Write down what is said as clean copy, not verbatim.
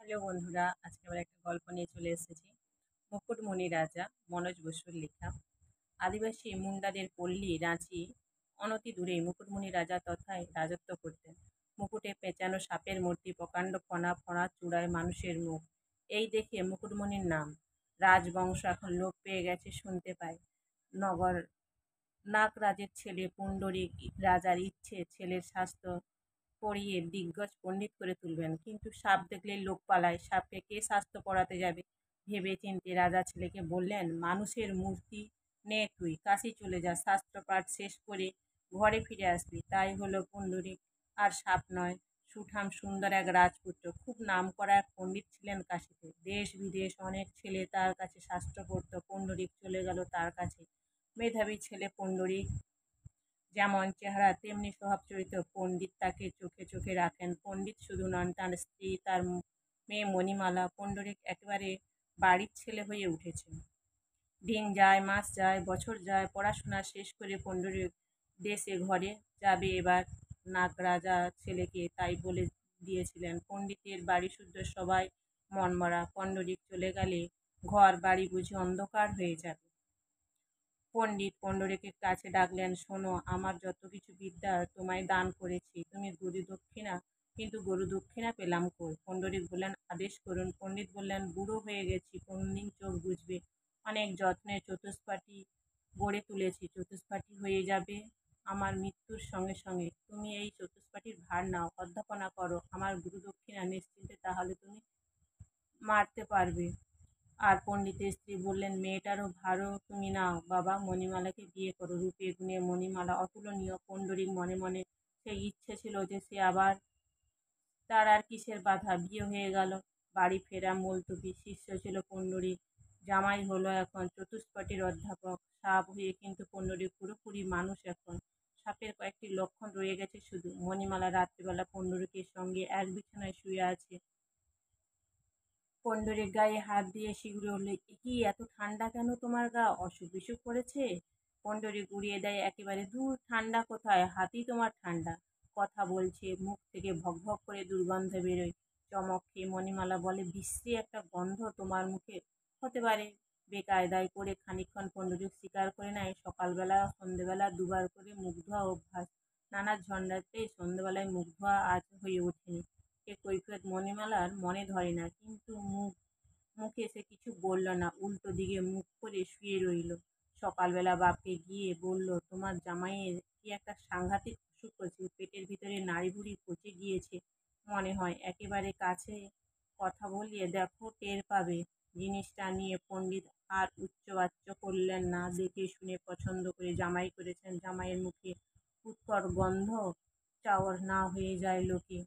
Hello বন্ধুরা, আজকে আবার একটা গল্প নিয়ে চলে এসেছি। মুকুটমণি রাজা, মনোজ বসুর লেখা। আদিবাসী মুন্ডাদের পল্লী রাঁচি অনতি দূরেই মুকুটমণি রাজা তথায় রাজত্ব করতেন। মুকুটে পেঁচানো সাপের মূর্তি, প্রকাণ্ড ফণা, ফণার চূড়ায় মানুষের মুখ। এই দেখে মুকুটমণির নাম। রাজবংশ এখন লোপ পেয়ে গেছে শুনতে পায়। নগর নাগরাজের ছেলে পুণ্ডরীক রাজার ইচ্ছে ছেলের স্বাস্থ্য পড়িয়ে দিগ্গজ পণ্ডিত করে তুলবেন, কিন্তু সাপ দেখলে লোক পালায়, সাপকে কে স্বাস্থ্য পড়াতে যাবে? ভেবে চিন্তে রাজা ছেলেকে বললেন, মানুষের মূর্তি নে, তুই কাশি চলে যা, শাস্ত্রপাঠ শেষ করে ঘরে ফিরে আসবি। তাই হলো পুণ্ডরীক, আর সাপ নয়। সুঠাম সুন্দর এক রাজপুত্র, খুব নামকরা এক পণ্ডিত ছিলেন কাশীতে। দেশ বিদেশ অনেক ছেলে তার কাছে শাস্ত্র পড়ত। পুণ্ডরীক চলে গেল তার কাছে। মেধাবী ছেলে পুণ্ডরীক, যেমন চেহারা তেমনি স্বভাব চরিত্র। পণ্ডিত তাকে চোখে চোখে রাখেন। পণ্ডিত শুধু নন, তার স্ত্রী, তার মেয়ে মণিমালা। পুণ্ডরীক একেবারে বাড়ির ছেলে হয়ে উঠেছে। দিন যায়, মাস যায়, বছর যায়, পড়াশোনা শেষ করে পুণ্ডরীক দেশে ঘরে যাবে এবার। নাগ রাজা ছেলেকে তাই বলে দিয়েছিলেন। পণ্ডিতের বাড়ি শুদ্ধ সবাই মনমরা। পুণ্ডরীক চলে গেলে ঘর বাড়ি বুঝি অন্ধকার হয়ে যাবে। পণ্ডিত পুণ্ডরীকের কাছে ডাকলেন, শোনো, আমার যত কিছু বিদ্যা তোমায় দান করেছি, তুমি গুরু দক্ষিণা, কিন্তু গরু দক্ষিণা পেলাম কই? পুণ্ডরীক বললেন, আদেশ করুন। পণ্ডিত বললেন, বুড়ো হয়ে গেছি, কোনদিন চোখ বুঝবে। অনেক যত্নে চতুষ্পাঠী গড়ে তুলেছি, চতুষ্পাঠী হয়ে যাবে আমার মৃত্যুর সঙ্গে সঙ্গে। তুমি এই চতুষ্পাঠীর ভার নাও, অধ্যাপনা করো, আমার গুরু দক্ষিণা নিশ্চিন্তে তাহলে তুমি মারতে পারবে। আর পণ্ডিতের স্ত্রী বললেন, মেয়েটারও ভারও তুমি নাও বাবা, মণিমালাকে বিয়ে করো। রূপে গুণে মণিমালা অতুলনীয়। পুণ্ডরীক মনে মনে সেই ইচ্ছে ছিল যে সে আবার, তার আর কিসের বাধা, বিয়ে হয়ে গেল। বাড়ি ফেরা মুলতুবি। শিষ্য ছিল পুণ্ডরীক, জামাই হলো এখন চতুষ্পটির অধ্যাপক। সাপ হয়ে কিন্তু পুণ্ডরীক পুরোপুরি মানুষ এখন। সাপের কয়েকটি লক্ষণ রয়ে গেছে শুধু। মণিমালা রাত্রিবেলা পুণ্ডরীকের সঙ্গে এক বিছানায় শুয়ে আছে। পুণ্ডরীক গায়ে হাত দিয়ে শিউরে উঠল, কি এত ঠান্ডা কেন তোমার গা? অসুখ বিসুখ করেছে? পুণ্ডরীক উড়িয়ে দেয় একেবারে, দূর, ঠান্ডা কোথায়, হাতই তোমার ঠান্ডা। কথা বলছে, মুখ থেকে ভক ভক করে দুর্গন্ধ বেরোয়। চমক খেয়ে মণিমালা বলে, বিশ্রী একটা গন্ধ তোমার মুখে। হতে পারে। বেকায়দায় পড়ে খানিকক্ষণ পুণ্ডরীক স্বীকার করে নেয়, সকালবেলা সন্ধেবেলা দুবার করে মুখ ধোয়া অভ্যাস। নানা ঝঞ্ঝাতে সন্ধেবেলায় মুখ ধোয়া আজ হয়ে ওঠেনি। এ কৈফিয়ত মণিমালার মনে ধরে না, কিন্তু মুখে সে কিছু বলল না, উল্টো দিকে মুখ করে শুয়ে রইল। সকালবেলা বাপকে গিয়ে বলল, তোমার জামাইয়ের কি একটা সাংঘাতিক অসুখ হয়েছে, পেটের ভিতরে নাড়িভুড়ি পচে গিয়েছে মনে হয়, একেবারে কাছে কথা বলিয়ে দেখো, টের পাবে। জিনিসটা নিয়ে পণ্ডিত আর উচ্চবাচ্য করলেন না। দেখে শুনে পছন্দ করে জামাই করেছেন। জামাইয়ের মুখে উৎকট গন্ধ চাওয়ার না হয়ে যায় লোকে।